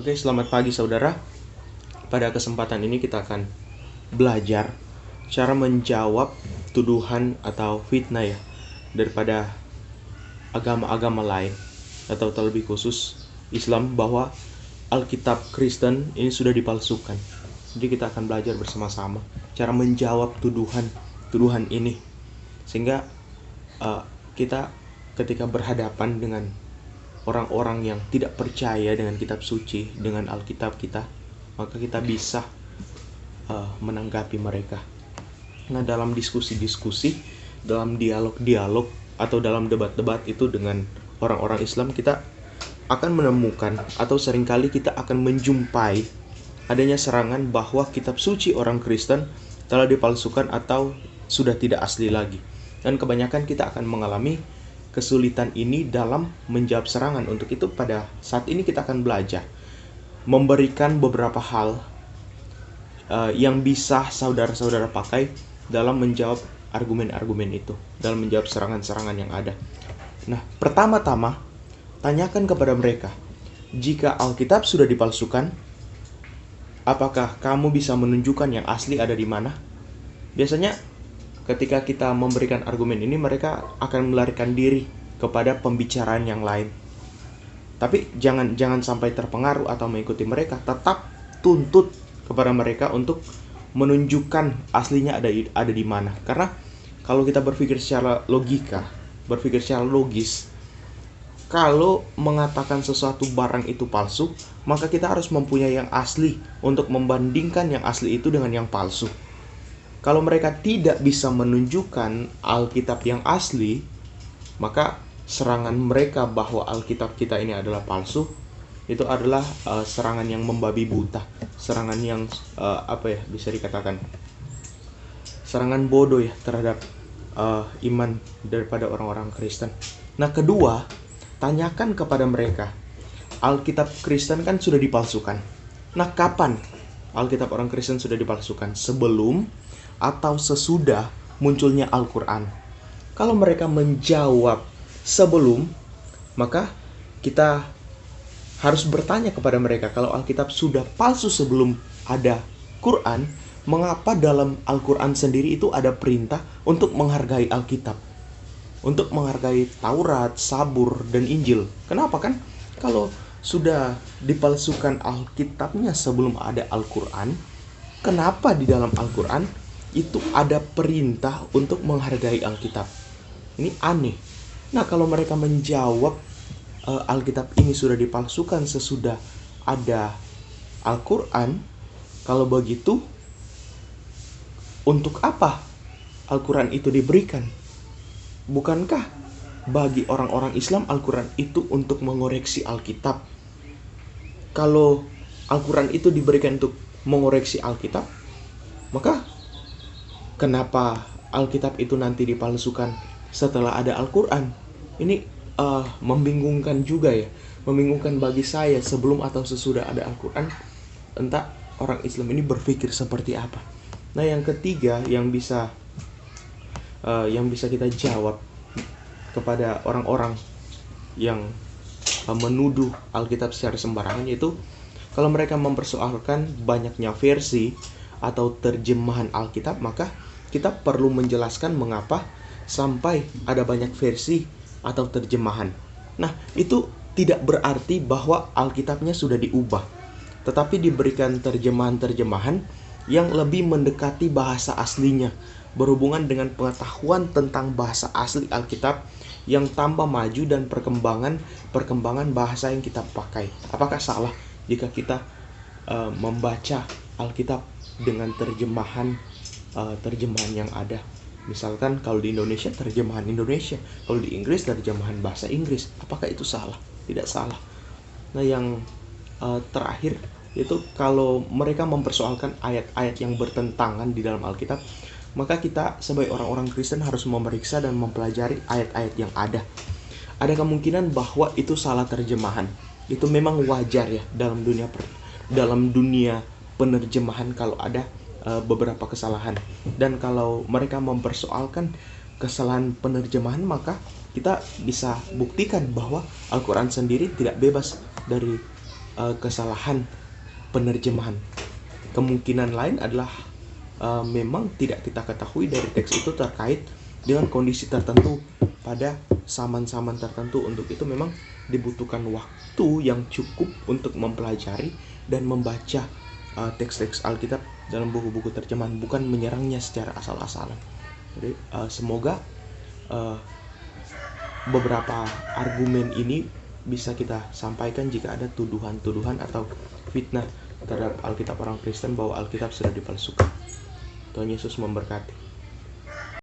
Oke, selamat pagi saudara. Pada kesempatan ini kita akan belajar cara menjawab tuduhan atau fitnah ya daripada agama-agama lain, atau terlebih khusus Islam, bahwa Alkitab Kristen ini sudah dipalsukan. Jadi kita akan belajar bersama-sama cara menjawab tuduhan ini, sehingga kita ketika berhadapan dengan orang-orang yang tidak percaya dengan kitab suci, dengan Alkitab kita, maka kita bisa menanggapi mereka. Nah, dalam diskusi-diskusi, dalam dialog-dialog, atau dalam debat-debat itu dengan orang-orang Islam, kita akan menemukan atau seringkali kita akan menjumpai adanya serangan bahwa kitab suci orang Kristen telah dipalsukan atau sudah tidak asli lagi. Dan kebanyakan kita akan mengalami kesulitan ini dalam menjawab serangan. Untuk itu pada saat ini kita akan belajar memberikan beberapa hal yang bisa saudara-saudara pakai dalam menjawab argumen-argumen itu, dalam menjawab serangan-serangan yang ada. Nah, pertama-tama tanyakan kepada mereka, jika Alkitab sudah dipalsukan, apakah kamu bisa menunjukkan yang asli ada di mana? Biasanya ketika kita memberikan argumen ini, mereka akan melarikan diri kepada pembicaraan yang lain. Tapi jangan sampai terpengaruh atau mengikuti mereka. Tetap tuntut kepada mereka untuk menunjukkan aslinya ada di mana. Karena kalau kita berpikir secara logika, berpikir secara logis, kalau mengatakan sesuatu barang itu palsu, maka kita harus mempunyai yang asli untuk membandingkan yang asli itu dengan yang palsu. Kalau mereka tidak bisa menunjukkan Alkitab yang asli, maka serangan mereka bahwa Alkitab kita ini adalah palsu, itu adalah serangan yang membabi buta, serangan yang bisa dikatakan serangan bodoh ya terhadap iman daripada orang-orang Kristen. Nah, kedua, tanyakan kepada mereka, Alkitab Kristen kan sudah dipalsukan. Nah, kapan Alkitab orang Kristen sudah dipalsukan? Sebelum atau sesudah munculnya Al-Quran? Kalau mereka menjawab sebelum, maka kita harus bertanya kepada mereka, kalau Alkitab sudah palsu sebelum ada Quran, mengapa dalam Al-Quran sendiri itu ada perintah untuk menghargai Alkitab, untuk menghargai Taurat, Sabur, dan Injil? Kenapa? Kan kalau sudah dipalsukan Alkitabnya sebelum ada Al-Quran, kenapa di dalam Al-Quran itu ada perintah untuk menghargai Alkitab? Ini aneh. Nah, kalau mereka menjawab Alkitab ini sudah dipalsukan sesudah ada Al-Quran, kalau begitu untuk apa Al-Quran itu diberikan? Bukankah bagi orang-orang Islam Al-Quran itu untuk mengoreksi Alkitab? Kalau Al-Quran itu diberikan untuk mengoreksi Alkitab, maka kenapa Alkitab itu nanti dipalsukan setelah ada Al-Quran? Ini membingungkan juga ya. Membingungkan bagi saya, sebelum atau sesudah ada Al-Quran, entah orang Islam ini berpikir seperti apa. Nah, yang ketiga yang bisa kita jawab kepada orang-orang yang menuduh Alkitab secara sembarangan, yaitu kalau mereka mempersoalkan banyaknya versi atau terjemahan Alkitab, maka kita perlu menjelaskan mengapa sampai ada banyak versi atau terjemahan. Nah, itu tidak berarti bahwa Alkitabnya sudah diubah, tetapi diberikan terjemahan-terjemahan yang lebih mendekati bahasa aslinya, berhubungan dengan pengetahuan tentang bahasa asli Alkitab yang tambah maju dan perkembangan bahasa yang kita pakai. Apakah salah jika kita membaca Alkitab dengan terjemahan yang ada? Misalkan kalau di Indonesia terjemahan Indonesia, kalau di Inggris terjemahan bahasa Inggris. Apakah itu salah? Tidak salah. Nah, yang terakhir yaitu kalau mereka mempersoalkan ayat-ayat yang bertentangan di dalam Alkitab, maka kita sebagai orang-orang Kristen harus memeriksa dan mempelajari ayat-ayat yang ada. Ada kemungkinan bahwa itu salah terjemahan. Itu memang wajar ya dalam dunia penerjemahan kalau ada beberapa kesalahan. Dan kalau mereka mempersoalkan kesalahan penerjemahan, maka kita bisa buktikan bahwa Al-Quran sendiri tidak bebas dari kesalahan penerjemahan. Kemungkinan lain adalah memang tidak kita ketahui dari teks itu terkait dengan kondisi tertentu pada zaman-zaman tertentu. Untuk itu memang dibutuhkan waktu yang cukup untuk mempelajari dan membaca teks-teks Alkitab dalam buku-buku terjemahan, bukan menyerangnya secara asal-asalan. Jadi semoga beberapa argumen ini bisa kita sampaikan jika ada tuduhan-tuduhan atau fitnah terhadap Alkitab orang Kristen bahwa Alkitab sudah dipalsukan. Tuhan Yesus memberkati.